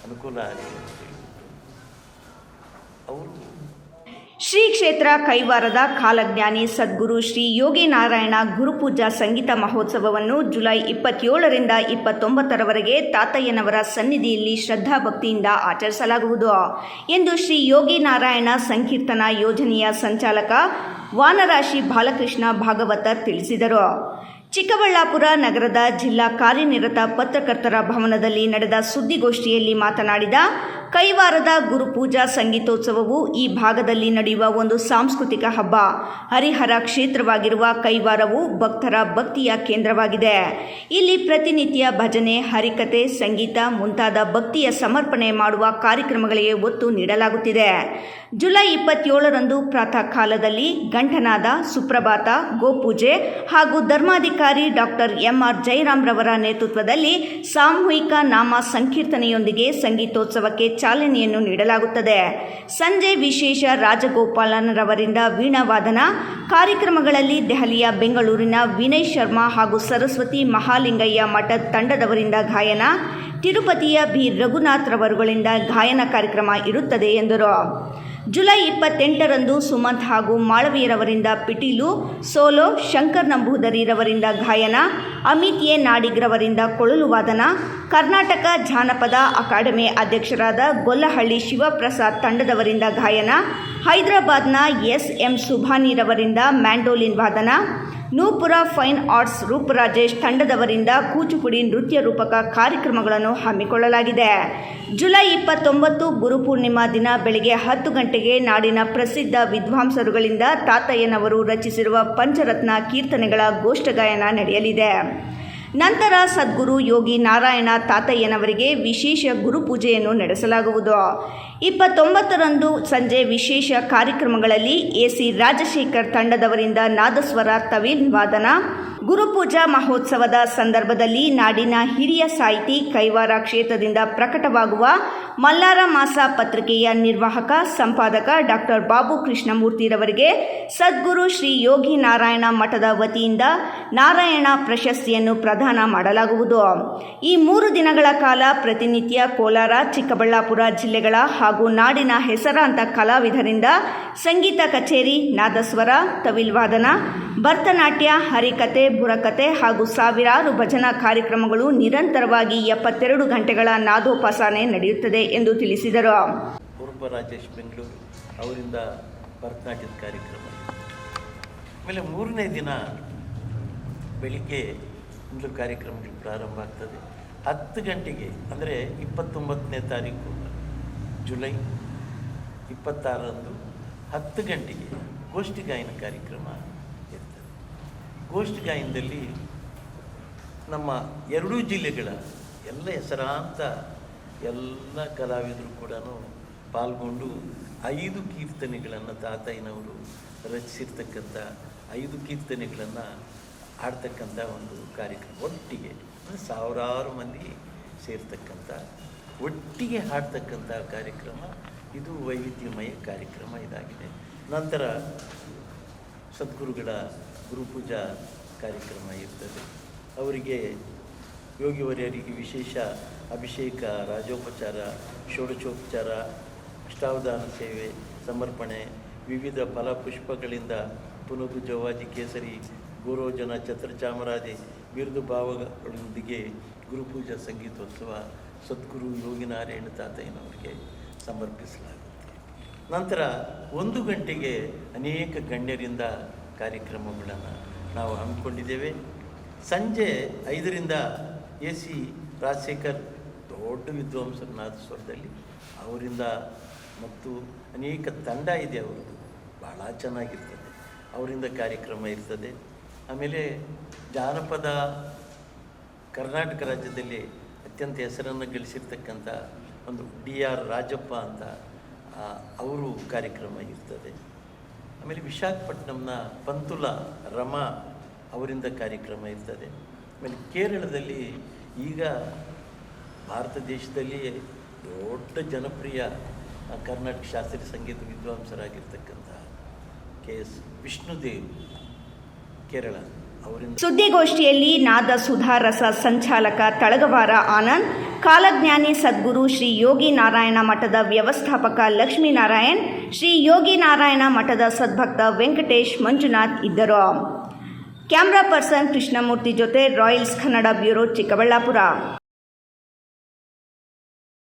ಅನುಕೂಲ ಆಗಲಿ ಅಂತ ಹೇಳ್ಬಿಟ್ಟು ಅವರು ಶ್ರೀ ಕ್ಷೇತ್ರ ಕೈವಾರದ ಕಾಲಜ್ಞಾನಿ ಸದ್ಗುರು ಶ್ರೀ ಯೋಗಿ ನಾರಾಯಣ ಗುರುಪೂಜಾ ಸಂಗೀತ ಮಹೋತ್ಸವವನ್ನು ಜುಲೈ 27ರಿಂದ 29ರವರೆಗೆ ತಾತಯ್ಯನವರ ಸನ್ನಿಧಿಯಲ್ಲಿ ಶ್ರದ್ಧಾಭಕ್ತಿಯಿಂದ ಆಚರಿಸಲಾಗುವುದು ಎಂದು ಶ್ರೀ ಯೋಗಿ ನಾರಾಯಣ ಸಂಕೀರ್ತನಾ ಯೋಜನೆಯ ಸಂಚಾಲಕ ವಾನರಾಶಿ ಬಾಲಕೃಷ್ಣ ಭಾಗವತರ್ ತಿಳಿಸಿದರು. ಚಿಕ್ಕಬಳ್ಳಾಪುರ ನಗರದ ಜಿಲ್ಲಾ ಕಾರ್ಯನಿರತ ಪತ್ರಕರ್ತರ ಭವನದಲ್ಲಿ ನಡೆದ ಸುದ್ದಿಗೋಷ್ಠಿಯಲ್ಲಿ ಮಾತನಾಡಿದ ಕೈವಾರದ ಗುರುಪೂಜಾ ಸಂಗೀತೋತ್ಸವವು ಈ ಭಾಗದಲ್ಲಿ ನಡೆಯುವ ಒಂದು ಸಾಂಸ್ಕೃತಿಕ ಹಬ್ಬ. ಹರಿಹರ ಕ್ಷೇತ್ರವಾಗಿರುವ ಕೈವಾರವು ಭಕ್ತರ ಭಕ್ತಿಯ ಕೇಂದ್ರವಾಗಿದೆ. ಇಲ್ಲಿ ಪ್ರತಿನಿತ್ಯ ಭಜನೆ, ಹರಿಕತೆ, ಸಂಗೀತ ಮುಂತಾದ ಭಕ್ತಿಯ ಸಮರ್ಪಣೆ ಮಾಡುವ ಕಾರ್ಯಕ್ರಮಗಳಿಗೆ ಒತ್ತು ನೀಡಲಾಗುತ್ತಿದೆ. ಜುಲೈ 27ರಂದು ಪ್ರಾತಃ ಕಾಲದಲ್ಲಿ ಘಂಟನಾದ, ಸುಪ್ರಭಾತ, ಗೋಪೂಜೆ ಹಾಗೂ ಧರ್ಮಾಧಿಕಾರಿ ಡಾಕ್ಟರ್ MR ಜಯರಾಮ್ ರವರ ನೇತೃತ್ವದಲ್ಲಿ ಸಾಮೂಹಿಕ ನಾಮ ಸಂಕೀರ್ತನೆಯೊಂದಿಗೆ ಸಂಗೀತೋತ್ಸವಕ್ಕೆ ಚಾಲನೆಯನ್ನು ನೀಡಲಾಗುತ್ತದೆ. ಸಂಜೆ ವಿಶೇಷ ರಾಜಗೋಪಾಲನರವರಿಂದ ವೀಣಾವಾದನ ಕಾರ್ಯಕ್ರಮಗಳಲ್ಲಿ ದೆಹಲಿಯ, ಬೆಂಗಳೂರಿನ ವಿನಯ್ ಶರ್ಮಾ ಹಾಗೂ ಸರಸ್ವತಿ ಮಹಾಲಿಂಗಯ್ಯ ಮಠದ ತಂಡದವರಿಂದ ಗಾಯನ, ತಿರುಪತಿಯ ಬಿ ರಘುನಾಥ್ ರವರುಗಳಿಂದ ಗಾಯನ ಕಾರ್ಯಕ್ರಮ ಇರುತ್ತದೆ ಎಂದರು. ಜುಲೈ 28ರಂದು ಸುಮಂತ್ ಹಾಗೂ ಮಾಳವೀಯರವರಿಂದ ಪಿಟೀಲು, ಸೋಲೋ, ಶಂಕರ್ ನಂಬೂದರಿರವರಿಂದ ಗಾಯನ, ಅಮಿತ್ ಎ ನಾಡಿಗ್ರವರಿಂದ ಕೊಳಲು ವಾದನ, ಕರ್ನಾಟಕ ಜಾನಪದ ಅಕಾಡೆಮಿ ಅಧ್ಯಕ್ಷರಾದ ಗೊಲ್ಲಹಳ್ಳಿ ಶಿವಪ್ರಸಾದ್ ತಂಡದವರಿಂದ ಗಾಯನ, ಹೈದರಾಬಾದ್ನ SM ಸುಭಾನಿರವರಿಂದ ಮ್ಯಾಂಡೋಲಿನ್ ವಾದನ, ನೂಪುರ ಫೈನ್ ಆರ್ಟ್ಸ್ ರೂಪರಾಜೇಶ್ ತಂಡದವರಿಂದ ಕೂಚುಪುಡಿ ನೃತ್ಯ ರೂಪಕ ಕಾರ್ಯಕ್ರಮಗಳನ್ನು ಹಮ್ಮಿಕೊಳ್ಳಲಾಗಿದೆ. ಜುಲೈ 29 ಗುರುಪೂರ್ಣಿಮಾ ದಿನ ಬೆಳಗ್ಗೆ 10 ಗಂಟೆಗೆ ನಾಡಿನ ಪ್ರಸಿದ್ಧ ವಿದ್ವಾಂಸರುಗಳಿಂದ ತಾತಯ್ಯನವರು ರಚಿಸಿರುವ ಪಂಚರತ್ನ ಕೀರ್ತನೆಗಳ ಗೋಷ್ಠಗಾಯನ ನಡೆಯಲಿದೆ. ನಂತರ ಸದ್ಗುರು ಯೋಗಿ ನಾರಾಯಣ ತಾತಯ್ಯನವರಿಗೆ ವಿಶೇಷ ಗುರುಪೂಜೆಯನ್ನು ನಡೆಸಲಾಗುವುದು. 29ರಂದು ಸಂಜೆ ವಿಶೇಷ ಕಾರ್ಯಕ್ರಮಗಳಲ್ಲಿ AC ರಾಜಶೇಖರ್ ತಂಡದವರಿಂದ ನಾದಸ್ವರ, ತವಿಲ್ ವಾದನ. ಗುರುಪೂಜಾ ಮಹೋತ್ಸವದ ಸಂದರ್ಭದಲ್ಲಿ ನಾಡಿನ ಹಿರಿಯ ಸಾಹಿತಿ, ಕೈವಾರ ಕ್ಷೇತ್ರದಿಂದ ಪ್ರಕಟವಾಗುವ ಮಲ್ಲಾರ ಮಾಸ ಪತ್ರಿಕೆಯ ನಿರ್ವಾಹಕ ಸಂಪಾದಕ ಡಾಕ್ಟರ್ ಬಾಬು ಕೃಷ್ಣಮೂರ್ತಿರವರಿಗೆ ಸದ್ಗುರು ಶ್ರೀ ಯೋಗಿ ನಾರಾಯಣ ಮಠದ ವತಿಯಿಂದ ನಾರಾಯಣ ಪ್ರಶಸ್ತಿಯನ್ನು ಪ್ರದಾನ ಮಾಡಲಾಗುವುದು. ಈ 3 ದಿನಗಳ ಕಾಲ ಪ್ರತಿನಿತ್ಯ ಕೋಲಾರ, ಚಿಕ್ಕಬಳ್ಳಾಪುರ ಜಿಲ್ಲೆಗಳ ಹಾಗೂ ನಾಡಿನ ಹೆಸರಾಂತ ಕಲಾವಿದರಿಂದ ಸಂಗೀತ ಕಚೇರಿ, ನಾದಸ್ವರ, ತವಿಲ್ ವಾದನ, ಭರತನಾಟ್ಯ, ಹರಿಕತೆ, ಬುರ್ರಕತೆ ಹಾಗೂ ಸಾವಿರಾರು ಭಜನಾ ಕಾರ್ಯಕ್ರಮಗಳು ನಿರಂತರವಾಗಿ 72 ಗಂಟೆಗಳ ನಾದೋಪಾಸನೆ ನಡೆಯುತ್ತದೆ ಎಂದು ತಿಳಿಸಿದರು. ರಾಜೇಶ್ ಬೆಂಗಳೂರು ಅವರಿಂದ ಭರತನಾಟ್ಯದ ಕಾರ್ಯಕ್ರಮ. ಆಮೇಲೆ 3ನೇ ದಿನ ಬೆಳಿಗ್ಗೆ ಒಂದು ಕಾರ್ಯಕ್ರಮಗಳು ಪ್ರಾರಂಭ ಆಗ್ತದೆ. 10 ಗಂಟೆಗೆ ಅಂದರೆ 29ನೇ ತಾರೀಕು ಜುಲೈ 26ರಂದು 10 ಗಂಟೆಗೆ ಗೋಷ್ಠಿ ಗಾಯನ ಕಾರ್ಯಕ್ರಮ ಇರ್ತದೆ. ಗೋಷ್ಠಿ ಗಾಯನದಲ್ಲಿ ನಮ್ಮ 2 ಜಿಲ್ಲೆಗಳ ಎಲ್ಲ ಹೆಸರಾಂತ ಎಲ್ಲ ಕಲಾವಿದರು ಕೂಡ ಪಾಲ್ಗೊಂಡು 5 ಕೀರ್ತನೆಗಳನ್ನು ತಾತಯ್ಯನವರು ರಚಿಸಿರ್ತಕ್ಕಂಥ 5 ಕೀರ್ತನೆಗಳನ್ನು ಹಾಡ್ತಕ್ಕಂಥ ಒಂದು ಕಾರ್ಯಕ್ರಮ. ಒಟ್ಟಿಗೆ ಸಾವಿರಾರು ಮಂದಿ ಸೇರ್ತಕ್ಕಂಥ, ಒಟ್ಟಿಗೆ ಹಾಡ್ತಕ್ಕಂಥ ಕಾರ್ಯಕ್ರಮ ಇದು. ವೈವಿಧ್ಯಮಯ ಕಾರ್ಯಕ್ರಮ ಇದಾಗಿದೆ. ನಂತರ ಸದ್ಗುರುಗಳ ಗುರುಪೂಜಾ ಕಾರ್ಯಕ್ರಮ ಇರ್ತದೆ. ಅವರಿಗೆ ಯೋಗಿವರ್ಯರಿಗೆ ವಿಶೇಷ ಅಭಿಷೇಕ, ರಾಜೋಪಚಾರ, ಷೋಡಶೋಪಚಾರ, ಅಷ್ಟಾವಧಾನ ಸೇವೆ, ಸಮರ್ಪಣೆ, ವಿವಿಧ ಫಲಪುಷ್ಪಗಳಿಂದ ಪುನಗು, ಜವಾಜಿ, ಕೇಸರಿ, ಗೋರೋಜನ, ಛತ್ರಚಾಮರಾದಿ ಬಿರುದು ಭಾವಗಳೊಂದಿಗೆ ಗುರುಪೂಜಾ ಸಂಗೀತೋತ್ಸವ ಸದ್ಗುರು ಯೋಗಿ ನಾರಾಯಣ ತಾತಯ್ಯನವರಿಗೆ ಸಮರ್ಪಿಸಲಾಗುತ್ತೆ. ನಂತರ 1 ಗಂಟೆಗೆ ಅನೇಕ ಗಣ್ಯರಿಂದ ಕಾರ್ಯಕ್ರಮಗಳನ್ನು ನಾವು ಹಮ್ಮಿಕೊಂಡಿದ್ದೇವೆ. ಸಂಜೆ 5ರಿಂದ AC ರಾಜಶೇಖರ್ ದೊಡ್ಡ ವಿದ್ವಾಂಸರು ನಾದಸ್ವರದಲ್ಲಿ ಅವರಿಂದ, ಮತ್ತು ಅನೇಕ ತಂಡ ಇದೆ ಅವರದ್ದು, ಭಾಳ ಚೆನ್ನಾಗಿರ್ತದೆ, ಅವರಿಂದ ಕಾರ್ಯಕ್ರಮ ಇರ್ತದೆ. ಆಮೇಲೆ ಜಾನಪದ ಕರ್ನಾಟಕ ರಾಜ್ಯದಲ್ಲಿ ಅತ್ಯಂತ ಹೆಸರನ್ನು ಗಳಿಸಿರ್ತಕ್ಕಂಥ ಒಂದು DR ರಾಜಪ್ಪ ಅಂತ ಅವರು ಕಾರ್ಯಕ್ರಮ ಇರ್ತದೆ. ಆಮೇಲೆ ವಿಶಾಖಪಟ್ಟಣಂನ ಪಂತುಲ ರಮಾ ಅವರಿಂದ ಕಾರ್ಯಕ್ರಮ ಇರ್ತದೆ. ಆಮೇಲೆ ಕೇರಳದಲ್ಲಿ ಈಗ ಭಾರತ ದೇಶದಲ್ಲಿ ದೊಡ್ಡ ಜನಪ್ರಿಯ ಕರ್ನಾಟಕ ಶಾಸ್ತ್ರೀಯ ಸಂಗೀತ ವಿದ್ವಾಂಸರಾಗಿರ್ತಕ್ಕಂಥ KS ವಿಷ್ಣುದೇವ್ ಕೇರಳ ಅವರಿಂದ. ಸುದ್ದಿಗೋಷ್ಠಿಯಲ್ಲಿ ನಾದ ಸುಧಾರಸ ಸಂಚಾಲಕ ತಳಗವಾರ ಆನಂದ್, ಕಾಲಜ್ಞಾನಿ ಸದ್ಗುರು ಶ್ರೀ ಯೋಗಿ ನಾರಾಯಣ ಮಠದ ವ್ಯವಸ್ಥಾಪಕ ಲಕ್ಷ್ಮೀನಾರಾಯಣ್, ಶ್ರೀ ಯೋಗಿ ನಾರಾಯಣ ಮಠದ ಸದ್ಭಕ್ತ ವೆಂಕಟೇಶ್ ಮಂಜುನಾಥ್ ಇದ್ದರು. ಕ್ಯಾಮ್ರಾ ಪರ್ಸನ್ ಕೃಷ್ಣಮೂರ್ತಿ ಜೊತೆ ರಾಯಲ್ಸ್ ಕನ್ನಡ ಬ್ಯೂರೋ, ಚಿಕ್ಕಬಳ್ಳಾಪುರ.